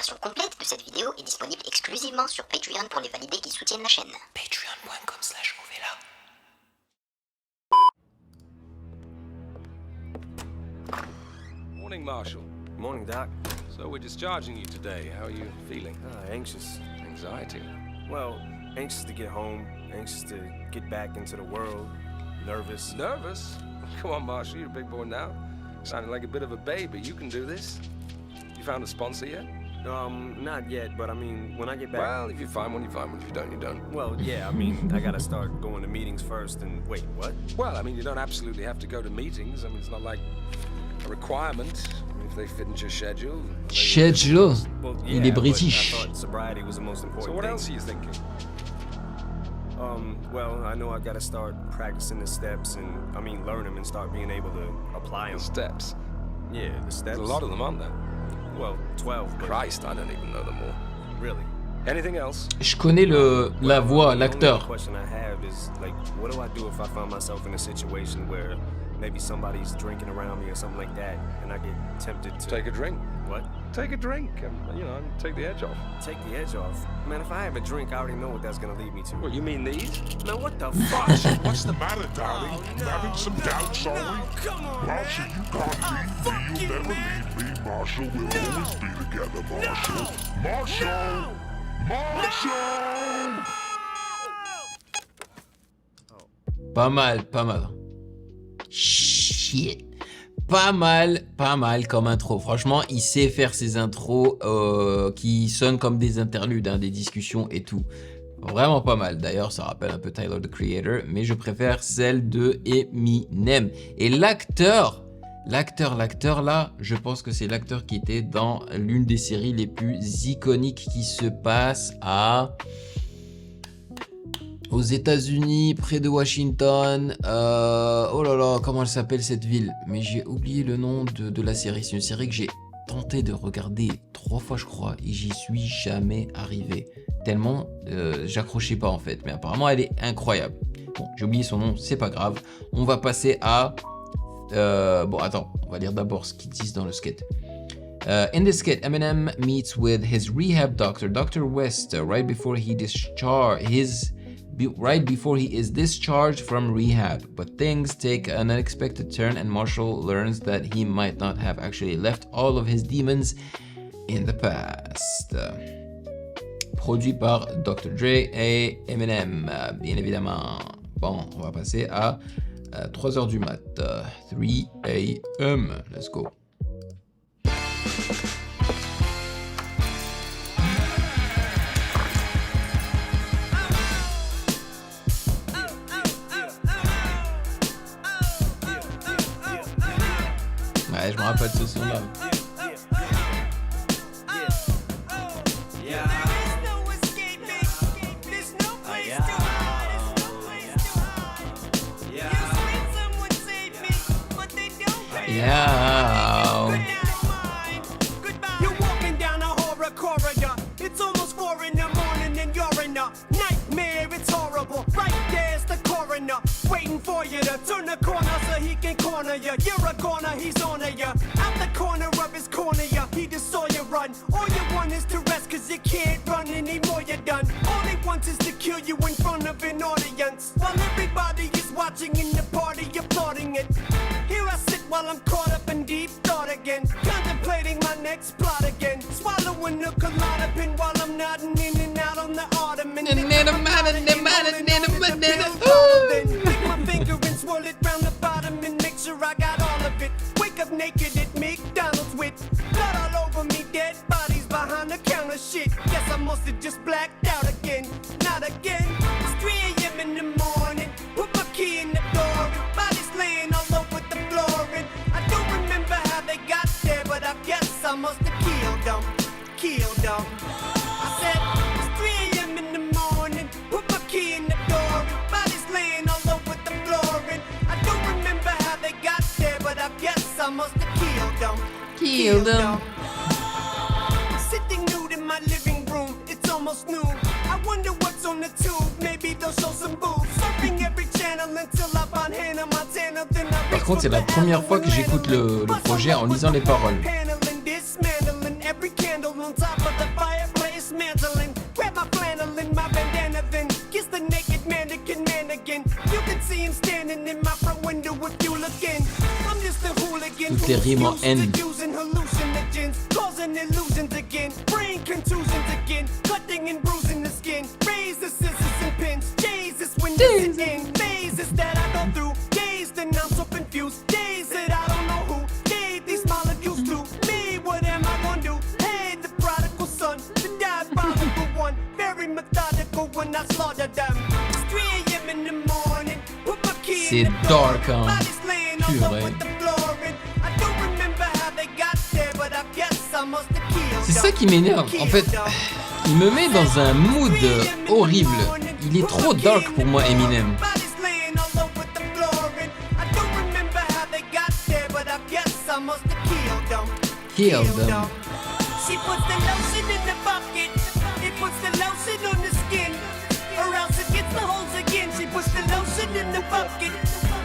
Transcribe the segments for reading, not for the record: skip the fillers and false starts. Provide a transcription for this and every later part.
version complète de cette vidéo est disponible exclusivement sur Patreon pour les validés qui soutiennent la chaîne. Patreon.com/Ovela. Morning, Marshal. Morning, Doc. So we're discharging you today. How are you feeling? Anxious. Anxiety. Well, anxious to get home, anxious to get back into the world, nervous. Nervous? Come on, Marshal, you're a big boy now. Sounding like a bit of a baby. You can do this. You found a sponsor yet? Not yet, but I mean, when I get back... Well, if you find one, you find one. If you don't, you don't. Well, yeah, I mean, I gotta start going to meetings first and... Wait, what? Well, I mean, you don't absolutely have to go to meetings. I mean, it's not like a requirement. I mean, if they fit into your schedule... Schedule. Well, Il est but British. I thought sobriety was the most important So what thing. else are you thinking? Well, I know I gotta start practicing the steps and, I mean, learn them and start being able to apply them. The steps. Yeah, the steps. There's a lot of them, aren't there? Well, 12, but... Christ, I don't even know them all. Really? Anything else? Je connais la voix, The l'acteur. only question I have is, like, what do I do if I find myself in a situation where maybe somebody's drinking around me or something like that, and I get tempted to... Take a drink. What? Take a drink and, take the edge off. Take the edge off? Man, if I have a drink, I already know what that's gonna lead me to. What, you mean these? Man, what the fuck? Marshall, what's the matter, darling? You having some doubts, are we? Come on, Marshall, you can't leave me. You'll never leave me. Marshall, we'll always be together, Marshall. Marshall! Marshall! Pas mal, pas mal. Shit. Pas mal comme intro. Franchement, il sait faire ses intros qui sonnent comme des interludes, hein, des discussions et tout. Vraiment pas mal. D'ailleurs, ça rappelle un peu Tyler, the Creator, mais je préfère celle de Eminem. Et l'acteur là, je pense que c'est l'acteur qui était dans l'une des séries les plus iconiques qui se passe aux États-Unis, près de Washington. Oh là là, comment elle s'appelle cette ville? Mais j'ai oublié le nom de la série. C'est une série que j'ai tenté de regarder 3 fois, je crois, et j'y suis jamais arrivé. Tellement j'accrochais pas en fait. Mais apparemment, elle est incroyable. Bon, j'ai oublié son nom, c'est pas grave. On va passer à... bon, attends, on va lire d'abord ce qu'ils disent dans le sketch. In this skit, Eminem meets with his rehab doctor, Dr. West, right before he is discharged from rehab. But things take an unexpected turn and Marshall learns that he might not have actually left all of his demons in the past. Produit par Dr. Dre et Eminem, bien évidemment. Bon, on va passer à 3h du mat. 3 a.m. Let's go. Ouais, je me rappelle de ce son-là. Yeah. You're walking down a horror corridor. It's almost 4 in the morning and you're in a nightmare. It's horrible. Right there's the coroner waiting for you to turn the corner so he can corner you. You're a goner, he's on to you. Out the corner of his corner, he just saw you run. All you want is to rest cause you can't run anymore, you're done. All he wants is to kill you in front of an audience. While everybody is watching in the party, applauding it. Here I sit while I'm caught up in deep thought again. Contemplating my next plot again. Swallowing a Klonopin while I'm nodding in and out on the ottoman. Then lick my finger and swirl it round the bottom and make sure I got all of it. Wake up naked at McDonald's with blood all over me, dead bodies behind the counter shit. Guess I must have just blacked out again. Not again. It's 3 a.m. in the morning. Put my key in the door and bodies laying all over the floor. And I don't remember how they got there, but I guess I must have killed them. I said, it's 3 a.m. in the morning. Put my key in the door and bodies laying all over the floor. And I don't remember how they got there, but I guess I must have killed them. Sitting nude in my living room, it's almost noon. I wonder what's on the tube, maybe they'll show some boobs. Surfing every channel until I find Hannah Montana, then I Par contre, c'est la première fois que j'écoute le projet en lisant les paroles. Paneling, dismantling every candle on top of the toutes les rimes en N. Using hallucinogens, causing illusions again, brain contusions again, cutting and bruising the skin, razors, scissors and pins, Jesus, when does it end? Phases that I go through, days that I'm so confused, days that I don't know who gave these molecules to me. What am I gonna do? Hey, the prodigal son, the diabolical one, very methodical when I slaughter them. It's 3 a.m. in the morning, put my key C'est in the dark, door, hein. body's laying all Purée. over the floor, and I don't remember how they got there, but I guess I must have killed C'est ça qui m'énerve. En fait, il me met dans un mood horrible. Il est trop dark pour moi, Eminem. Kill them. She puts the lotion in the bucket. It puts the lotion on the skin. Or else it gets the holes again. She puts the lotion in the bucket.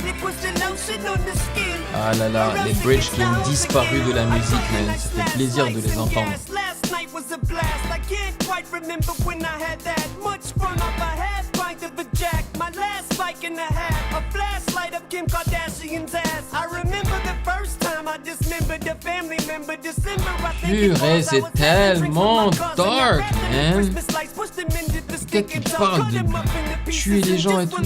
It puts the lotion on the skin. Ah là là, les bridges qui ont disparu de la musique, man. Ça fait plaisir de les entendre. Last night was a blast. I can't quite remember when I had that much fun off a half pint of a jack. My last bike and a half. A flashlight of Kim Kardashian's ass. I remember the first time I dismembered a family member. December, I think it Purée, was. c'est tellement dark, man. Le gars qui parle de tuer les gens et tout.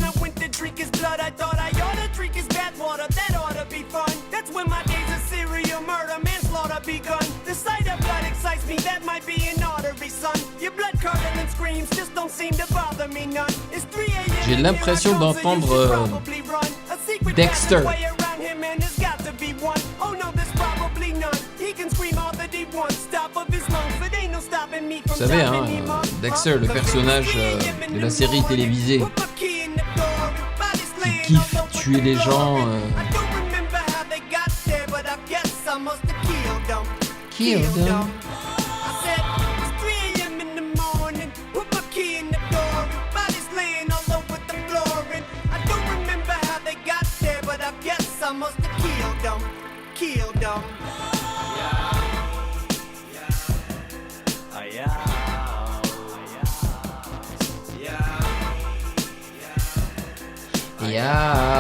J'ai l'impression d'entendre Dexter. Vous savez, hein, Dexter, le personnage de la série télévisée qui kiffe tuer les gens. Kill them. Yeah.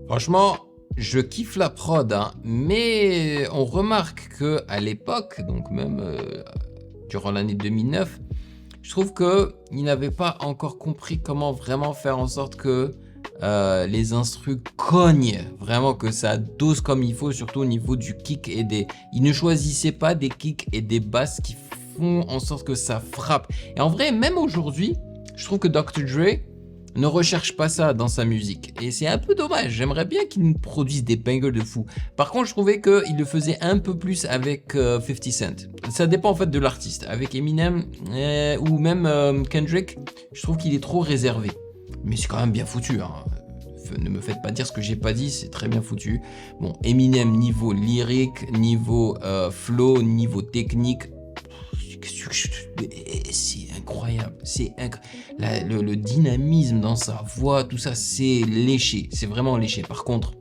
Franchement, je kiffe la prod, hein, mais on remarque que à l'époque, donc même durant l'année 2009, je trouve qu'il n'avait pas encore compris comment vraiment faire en sorte que les instrus cognent, vraiment que ça dose comme il faut, surtout au niveau du kick et des... Il ne choisissait pas des kicks et des basses qui font en sorte que ça frappe. Et en vrai, même aujourd'hui, je trouve que Dr. Dre ne recherche pas ça dans sa musique. Et c'est un peu dommage. J'aimerais bien qu'il nous produise des bangers de fou. Par contre, je trouvais qu'il le faisait un peu plus avec 50 Cent. Ça dépend en fait de l'artiste. Avec Eminem ou même Kendrick, je trouve qu'il est trop réservé. Mais c'est quand même bien foutu, hein. Ne me faites pas dire ce que j'ai pas dit, c'est très bien foutu. Bon, Eminem niveau lyrique, niveau flow, niveau technique, c'est incroyable. Le dynamisme dans sa voix, tout ça, c'est léché. C'est vraiment léché. Par contre,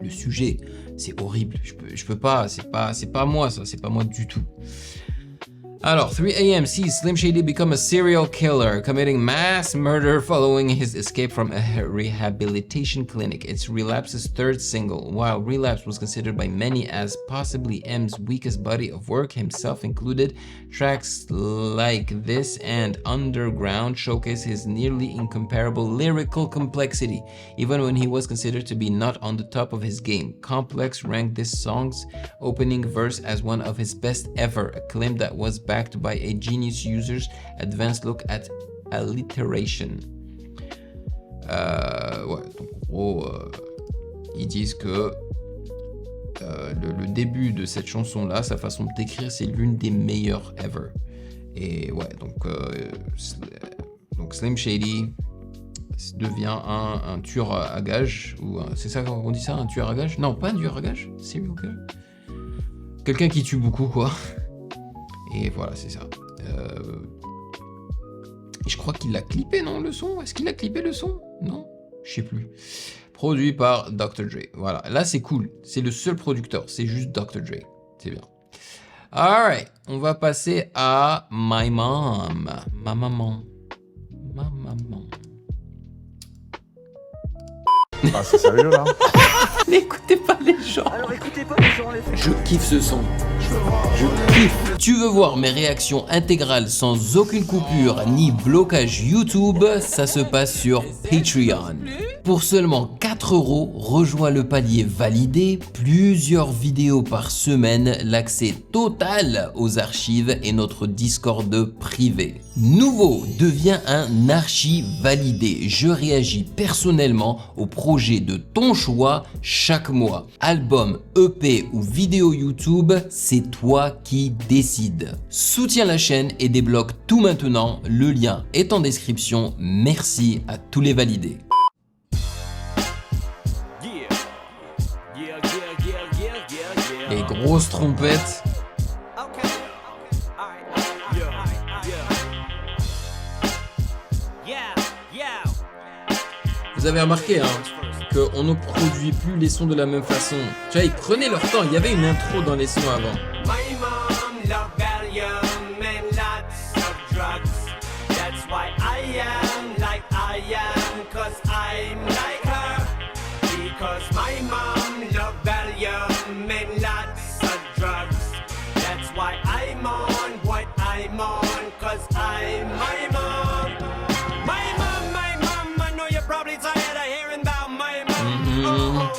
le sujet, c'est horrible. Je peux pas. C'est pas moi ça. C'est pas moi du tout. Alors, 3 a.m. sees Slim Shady become a serial killer, committing mass murder following his escape from a rehabilitation clinic. It's Relapse's third single. While Relapse was considered by many as possibly M's weakest body of work, himself included, tracks like this and Underground showcase his nearly incomparable lyrical complexity, even when he was considered to be not on the top of his game. Complex ranked this song's opening verse as one of his best ever, a claim that was backed by a Genius User's advanced look at alliteration. Ouais, donc en gros, ils disent que le début de cette chanson-là, sa façon d'écrire, c'est l'une des meilleures ever. Et ouais, donc Donc Slim Shady devient un tueur à gages, ou c'est ça qu'on dit ça, un tueur à gages? Non, pas un tueur à gages, c'est mieux. Quelqu'un qui tue beaucoup, quoi. Et voilà, c'est ça. Et je crois qu'il l'a clippé, non, le son? Est-ce qu'il a clippé le son? Non, je sais plus. Produit par Dr. Dre. Voilà, là c'est cool. C'est le seul producteur, c'est juste Dr. Dre. C'est bien. Alright, on va passer à My Mom. Ma maman. Ah, c'est sérieux là? N'écoutez pas les gens. Alors écoutez pas les gens, les Je kiffe ce son. Je kiffe. Tu veux voir mes réactions intégrales sans aucune coupure ni blocage YouTube? Ça se passe sur Patreon. Pour seulement 4 €, rejoins le palier validé, plusieurs vidéos par semaine, l'accès total aux archives et notre Discord privé. Nouveau, deviens un archi validé. Je réagis personnellement au projet de ton choix chaque mois. Album, EP ou vidéo YouTube, c'est toi qui décides. Soutiens la chaîne et débloque tout maintenant. Le lien est en description. Merci à tous les validés. Les grosses trompettes. Vous avez remarqué qu'on ne produit plus les sons de la même façon. Tu vois, ils prenaient leur temps. Il y avait une intro dans les sons avant. My mom loved Valium and lots of drugs. That's why I am like I am, 'cause I'm like her. Because my mom loved Valium and lots of drugs. That's why I'm on what I'm on, 'cause I'm my mom. My mom, I know you're probably tired of hearing about my mom.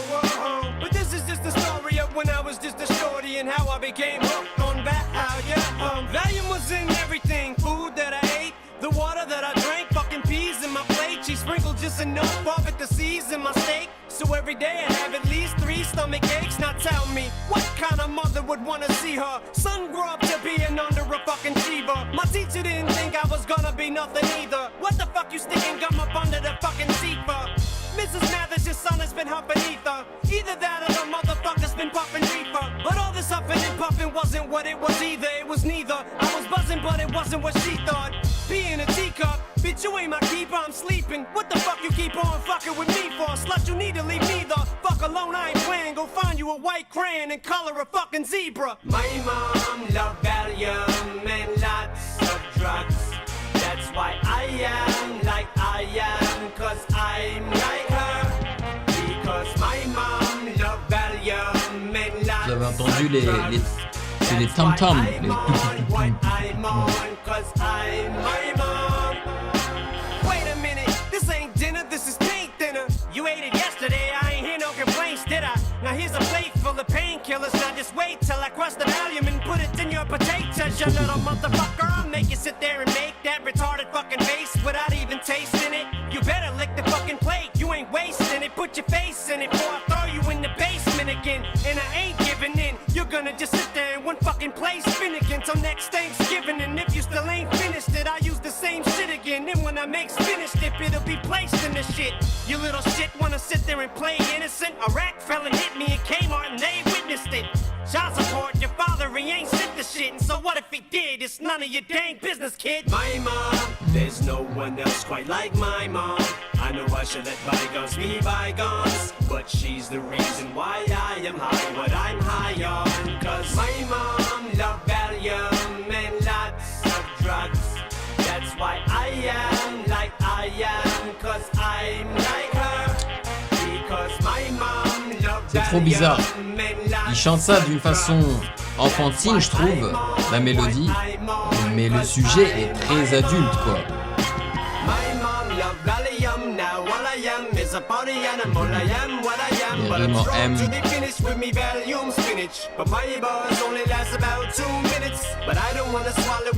But this is just the story of when I was just a shorty and how I became hooked on Valium. Valium was in everything, food that I ate, the water that I drank, fucking peas in my plate. She sprinkled just enough of it to season my steak. So every day I have at least 3 stomach aches. Now tell me, what kind of mother would wanna see her son grow up to be an under a fucking achiever? My teacher didn't think I was gonna be nothing either. What the fuck you sticking gum up under the fucking seat for? Mrs. Mathers, your son has been humping ether. Either that or the motherfucker's been puffing reefer. But all this huffing and puffing wasn't what it was either. It was neither. I was buzzing, but it wasn't what she thought. Being a teacup, bitch, you ain't my keeper, I'm sleeping. What the fuck you keep on fucking with me for? Slut, you need to leave me the fuck alone, I ain't playing. Go find you a white crayon and color a fucking zebra. My mom loved Valium and lots of drugs. That's why I am like I am, 'cause I'm like her. Because my mom loved Valium and lots Vous avez entendu c'est les tam-tams. Les... Wait a minute, this ain't dinner, this is paint thinner. You ate it yesterday, I ain't hear no complaints, did I? Now here's a plate full of painkillers. Now just wait till I crush the Valium and put it in your potatoes, you little motherfucker. I'll make you sit there and make that retarded fucking face without even tasting it. You better lick the fucking plate, you ain't wasting it. Put your face in it before I throw you in the basement again. And I ain't giving in, you're gonna just sit there in one fucking place, Finnegan, till next Thanksgiving. And if you still ain't finished it, I use the same shit again. Then when I make finished it, it'll be placed in the shit. You little shit wanna sit there and play innocent? A rack felon hit me in Kmart and they witnessed it. Child support, your father, he ain't sent the shit. And so what if he did? It's none of your dang business, kid. My mom, there's no one else quite like my mom. I know I should let bygones be bygones, but she's the reason why I am high, what I'm high on. 'Cause my mom loved Valium and lots of drugs. That's why I am like I am, 'cause I'm like her. Because my mom loved C'est trop bizarre. Il chante ça d'une façon enfantine, je trouve, la mélodie, mais le sujet est très adulte, quoi. Les rimes en M.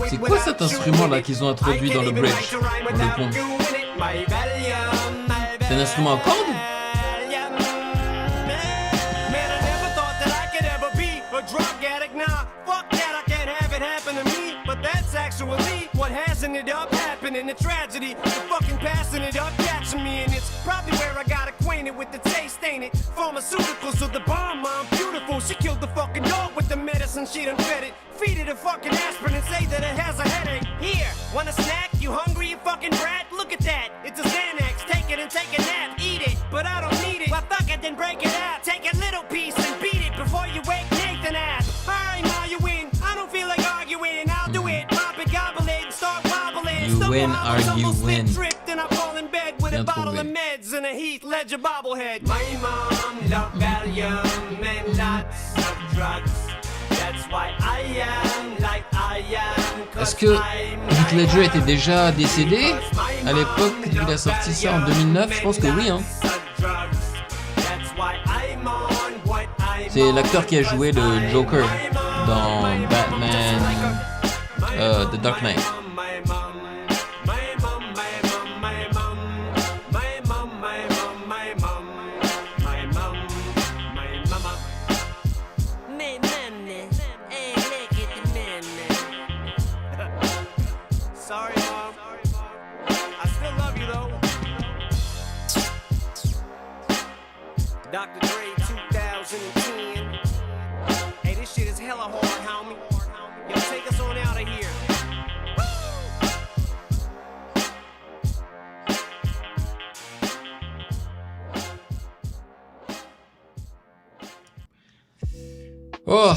C'est quoi cet instrument là qu'ils ont introduit dans le bridge, dans le pont? C'est un instrument à cordes? what has ended up happening. The tragedy, the fucking passing it up, catching me. And it's probably where I got acquainted with the taste, ain't it? Pharmaceuticals, so the bomb, mom, beautiful. She killed the fucking dog with the medicine, she done fed it. Feed it a fucking aspirin and say that it has a headache. Here, want a snack? You hungry, you fucking brat? Look at that, it's a Xanax. Take it and take a nap, eat it, but I don't need it. Well, fuck it, then break it out. Take a little piece and beat it before you wake Nathan up. Alright, Ma, you win. I don't feel like arguing. I'll do it. Pop it, gobble it, and start wobbling. You win, argue, win. Tripped and I fall in bed with a bottle of meds and a Heath Ledger bobblehead. My mom loved Valium and lots of drugs. That's why I am like I am. Est-ce que Heath Ledger était déjà décédé à l'époque où il a sorti ça en 2009? Je pense que oui, hein. C'est l'acteur qui a joué le Joker dans Batman The Dark Knight. Sorry, Mom. I still love you, though. Dr. Dre 2010. Hey, this shit is hella hard, homie. Yo, take us on out of here. Oh,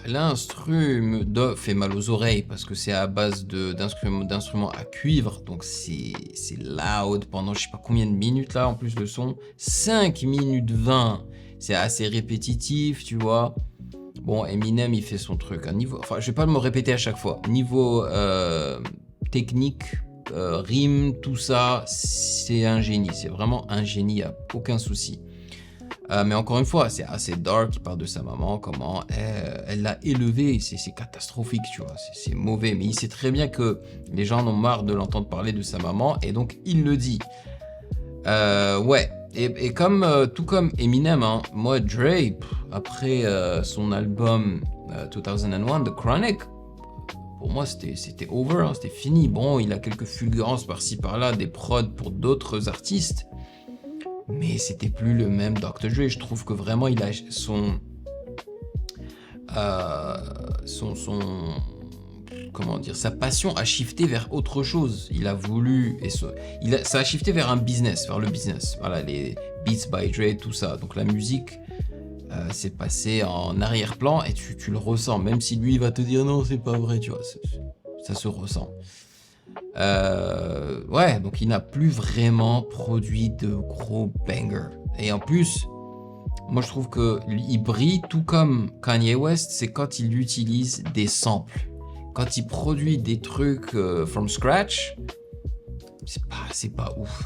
l'instru fait mal aux oreilles parce que c'est à base d'instruments à cuivre, donc c'est loud pendant je sais pas combien de minutes là, en plus le son, 5 minutes 20, c'est assez répétitif, tu vois. Bon, Eminem il fait son truc, enfin je vais pas me répéter à chaque fois, niveau technique, rime, tout ça, c'est un génie, c'est vraiment un génie, y a aucun souci. Mais encore une fois, c'est assez dark, il parle de sa maman, comment elle l'a élevé, c'est catastrophique, tu vois, c'est mauvais, mais il sait très bien que les gens en ont marre de l'entendre parler de sa maman, et donc il le dit. Ouais, et comme, tout comme Eminem, hein, moi Dre, après son album 2001, The Chronic, pour moi c'était over, hein, c'était fini. Bon, il a quelques fulgurances par-ci par-là, des prods pour d'autres artistes, mais c'était plus le même Dr. Dre. Je trouve que vraiment il a comment dire, sa passion a shifté vers autre chose. Il a voulu, ça a shifté vers un business, vers le business. Voilà, les Beats by Dre, tout ça. Donc la musique s'est passée en arrière-plan et tu le ressens, même si lui il va te dire non, c'est pas vrai, tu vois, ça se ressent. Ouais, donc il n'a plus vraiment produit de gros bangers. Et en plus, moi je trouve que il brille tout comme Kanye West, c'est quand il utilise des samples. Quand il produit des trucs from scratch, c'est pas ouf.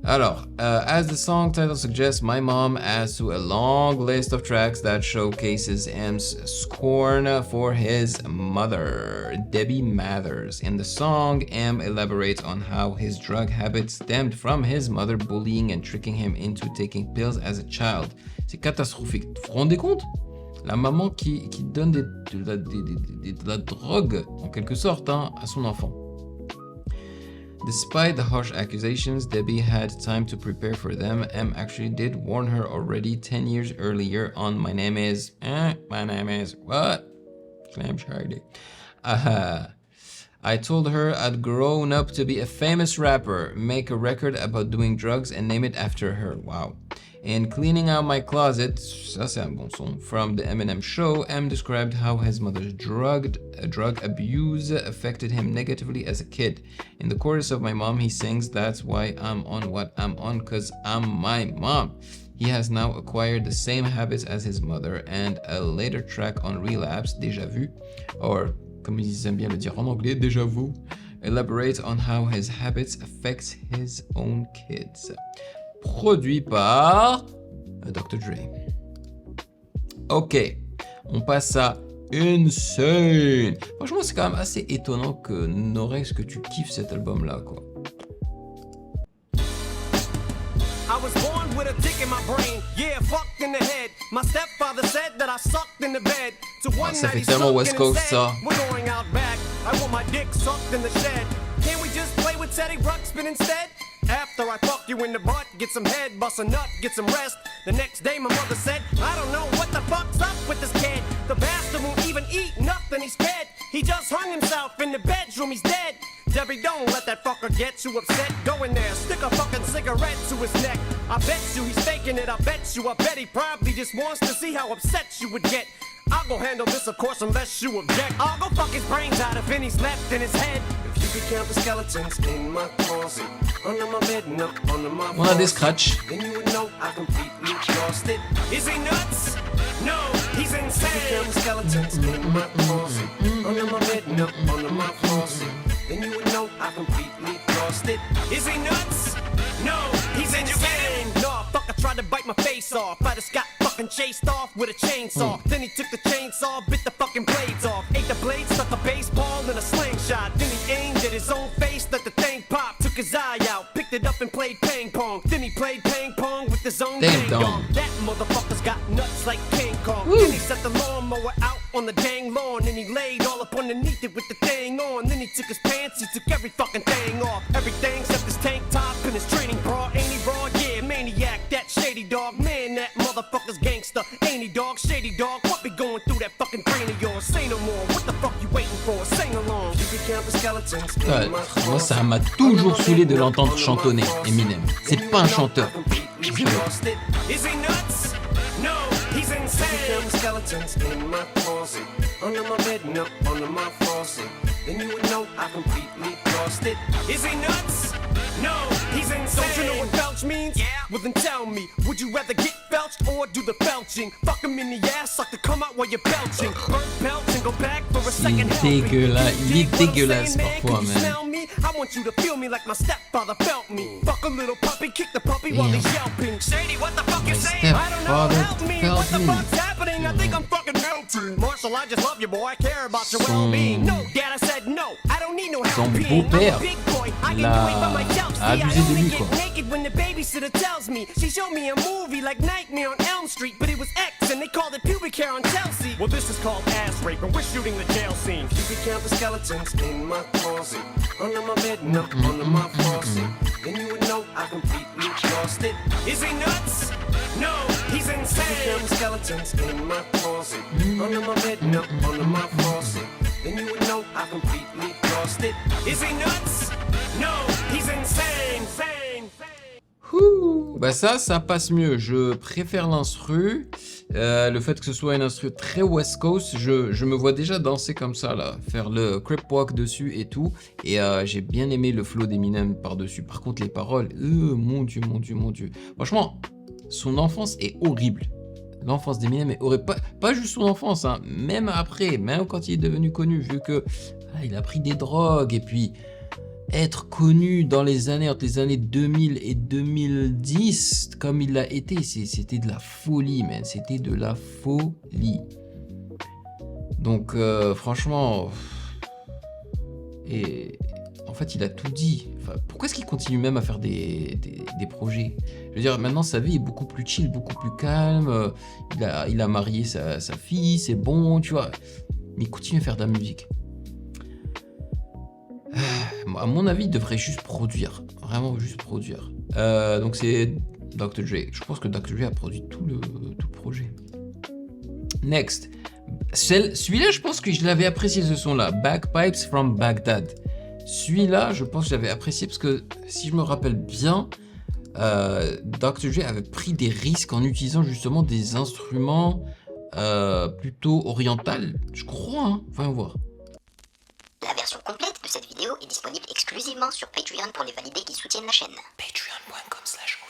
Alors, as the song title suggests, My Mom adds to a long list of tracks that showcases M's scorn for his mother, Debbie Mathers. In the song, M elaborates on how his drug habit stemmed from his mother bullying and tricking him into taking pills as a child. C'est catastrophique. Vous vous rendez compte? La maman qui donne de la drogue, en quelque sorte, hein, à son enfant. Despite the harsh accusations, Debbie had time to prepare for them. M actually did warn her already 10 years earlier on My name is what? Slam Shady. I told her I'd grown up to be a famous rapper, make a record about doing drugs and name it after her. Wow. In cleaning out my closet, ça c'est un bon son, from the Eminem show, M described how his mother's drug abuse affected him negatively as a kid. In the chorus of My Mom, he sings, "That's why I'm on what I'm on, 'cause I'm my mom." He has now acquired the same habits as his mother, and a later track on Relapse, Déjà Vu, or comme ils aiment bien le dire en anglais, Déjà Vu, elaborates on how his habits affect his own kids. Produit par Dr. Dre. Ok, on passe à Insane. Franchement, c'est quand même assez étonnant que Norex, que tu kiffes cet album-là, quoi. I was born with a dick in my brain. Yeah, fucked in the head. My stepfather said that I sucked in the bed. So one ça night fait he tellement sucked West and Coast, said, ça. we're going out back. I want my dick sucked in the shed. Can't we just play with Teddy Ruxpin instead? After I fuck you in the butt, get some head, bust a nut, get some rest. The next day my mother said, I don't know what the fuck's up with this kid. The bastard won't even eat nothing, he's dead. He just hung himself in the bedroom, he's dead. Debbie, don't let that fucker get you upset. Go in there, stick a fucking cigarette to his neck. I bet you he's faking it, I bet he probably just wants to see how upset you would get. I'll go handle this, of course, unless you object. I'll go fuck his brains out if any's left in his head. If you could count the skeletons in my closet, under my bed and up under my On a des faucet, scratchs. then you would know I completely lost it. Is he nuts? No, he's insane. If you count the skeletons in my closet, under my bed and up under my faucet, then you would know I completely lost it. Is he nuts? No, he's insane. No, fucker tried to bite my face off. I just got fucking chased off with a chainsaw. Then he took the chainsaw, bit the fucking blades off. Ate the blades, stuck a baseball in a slingshot. Then he aimed at his own face, let the thing pop. Took his eye out, picked it up and played ping pong. Then he played ping pong with his own Ding ding dong. dong. That motherfucker's got nuts like King Kong. Then he set the lawnmower out on the dang lawn. And he laid all up underneath it with the thing on. Then he took his pants, he took every fucking thing off. Everything except his tank top and his training bra. Ain't he raw? Yeah, maniac, that shady dog. Man, that motherfucker's gangster. Ain't he dog? Shady dog. What be going through that fucking brain of yours? Say no more. What the fuck you waiting for? Sing along. You can count the skeletons in my closet. Moi, ça m'a toujours saoulé de l'entendre chantonner, Eminem. C'est pas un chanteur. Is he nuts? No, he's insane. Skeletons in my closet, under my bed and up under my faucet. Then you would know I completely lost it. Is he nuts? No, he's insane. Don't you know what belch means? Yeah. Well then tell me, would you rather get belched or do the belching? Fuck him in the ass, suck to come out while you're belching. Burn belch and go back for a second helping. dégueulasse, il est Dig what I'm dégueulasse saying, man? parfois, Can you man. smell me? I want you to feel me like my stepfather felt me. Fuck a little puppy, kick the puppy while he's yelping. Shady, what the fuck you saying? I don't know, stepfather help me. felt What the me. fuck's happening? I think I'm fucking melting. Marshall, I just love you, boy. I care about your well-being. No, Dad, I said no. I don't need no help. Son being. beau-père I'm a big boy. I can do it by myself. See, a I abusé de only lui, get quoi. naked when the babysitter tells me. She showed me a movie like Nightmare on Elm Street, but it was X and they called it pubic hair on Chelsea. Well, this is called ass rape, and we're shooting the jail scene. You can count the skeletons in my closet, under my bed and up under my faucet. Then you would know I completely lost it. Is he nuts? No, he's insane. You can count the skeletons in my closet, under my bed and up under my faucet. Then you would know I completely lost it. Is he nuts? No, he's insane. Ouh, bah ça passe mieux. Je préfère l'instru. Le fait que ce soit une instru très West Coast, je me vois déjà danser comme ça là, faire le crip walk dessus et tout. Et j'ai bien aimé le flow d'Eminem par-dessus. Par contre, les paroles, mon Dieu. Franchement, son enfance est horrible. L'enfance d'Eminem est horrible. Pas juste son enfance, hein, même après, même quand il est devenu connu, vu que il a pris des drogues et puis être connu dans les années entre les années 2000 et 2010 comme il l'a été, c'était de la folie, man. C'était de la folie. Donc franchement, et en fait il a tout dit. Enfin, pourquoi est-ce qu'il continue même à faire des projets? Je veux dire, maintenant sa vie est beaucoup plus chill, beaucoup plus calme. Il a marié sa fille, c'est bon, tu vois. Mais il continue à faire de la musique. À mon avis, il devrait juste produire. Vraiment juste produire. Donc c'est Dr. Dre. Je pense que Dr. Dre a produit tout le projet. Next. Celui-là, je pense que je l'avais apprécié, ce son-là. Bagpipes from Baghdad. Celui-là, je pense que je l'avais apprécié parce que, si je me rappelle bien, Dr. Dre avait pris des risques en utilisant justement des instruments plutôt orientaux. Je crois, hein. Voyons voir. La version complète de cette vidéo est disponible exclusivement sur Patreon pour les validés qui soutiennent la chaîne. Patreon.com/.